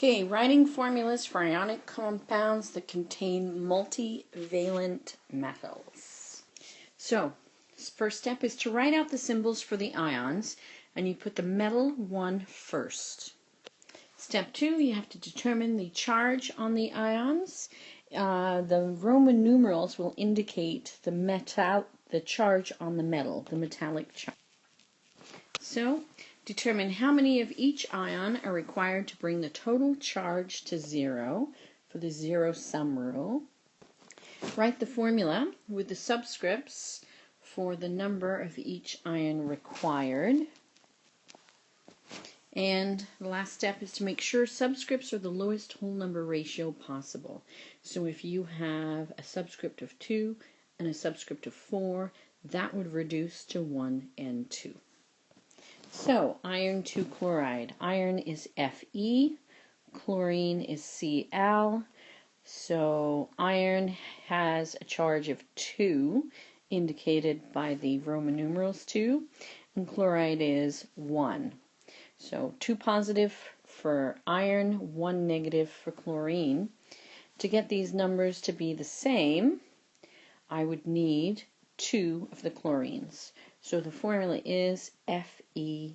Okay, writing formulas for ionic compounds that contain multivalent metals. So, first step is to write out the symbols for the ions, and you put the metal one first. Step 2, you have to determine the charge on the ions. The Roman numerals will indicate the charge on the metal, the metallic charge. So, determine how many of each ion are required to bring the total charge to 0 for the zero-sum rule. Write the formula with the subscripts for the number of each ion required. And the last step is to make sure subscripts are the lowest whole number ratio possible. So if you have a subscript of 2 and a subscript of 4, that would reduce to 1 and 2. So, iron 2 chloride. Iron is Fe, chlorine is Cl. So, iron has a charge of 2, indicated by the Roman numerals 2, and chloride is 1. So, 2 positive for iron, 1 negative for chlorine. To get these numbers to be the same, I would need 2 of the chlorines. So the formula is FeCl2.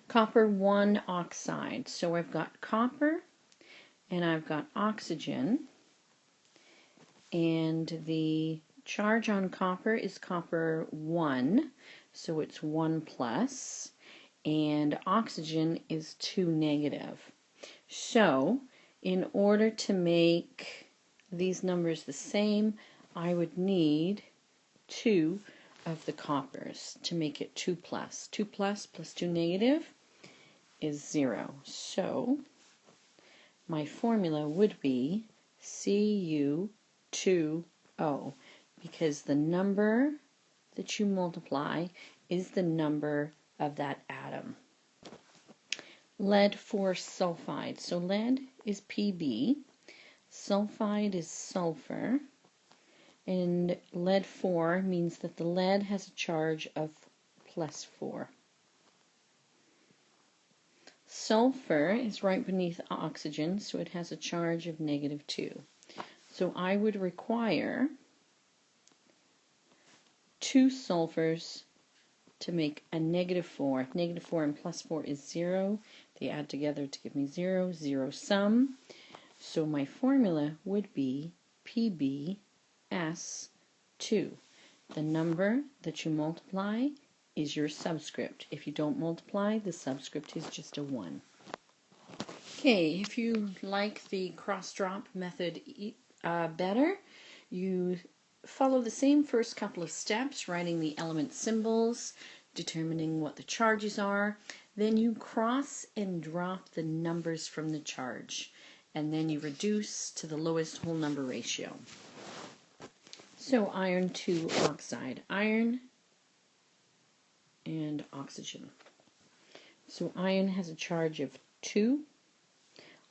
Copper 1 oxide. So I've got copper and I've got oxygen. And the charge on copper is copper 1. So it's 1 plus. And oxygen is 2 negative. So in order to make these numbers the same, I would need 2 of the coppers to make it 2 plus. 2 plus plus 2 negative is 0. So my formula would be Cu2O, because the number that you multiply is the number of that atom. Lead 4 sulfide. So lead is Pb, sulfide is sulfur, and lead 4 means that the lead has a charge of plus 4. Sulfur is right beneath oxygen, so it has a charge of negative 2. So I would require 2 sulfurs to make a negative 4. Negative 4 and plus 4 is 0. They add together to give me 0, zero sum. So my formula would be PbS2. The number that you multiply is your subscript. If you don't multiply, the subscript is just a 1. Okay, if you like the cross-drop method better, you follow the same first couple of steps, writing the element symbols, determining what the charges are. Then you cross and drop the numbers from the charge, and then you reduce to the lowest whole number ratio. So iron 2 oxide, iron and oxygen. So iron has a charge of 2,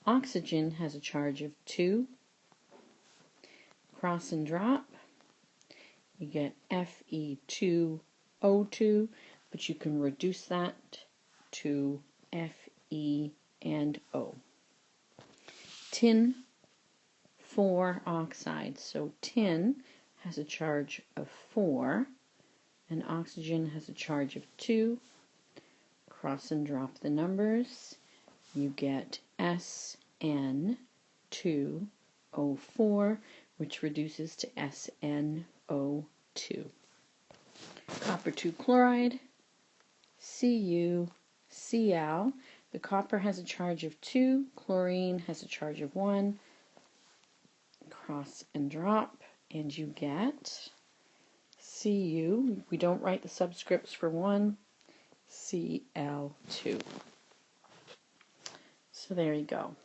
oxygen has a charge of 2, cross and drop, you get Fe2O2, but you can reduce that to Fe and O. Tin 4 oxide. So tin has a charge of 4, and oxygen has a charge of 2. Cross and drop the numbers. You get SN2O4, which reduces to SnO2. Copper 2 chloride, CuCl. The copper has a charge of 2, chlorine has a charge of 1. Cross and drop, and you get Cu, we don't write the subscripts for 1, Cl2. So there you go.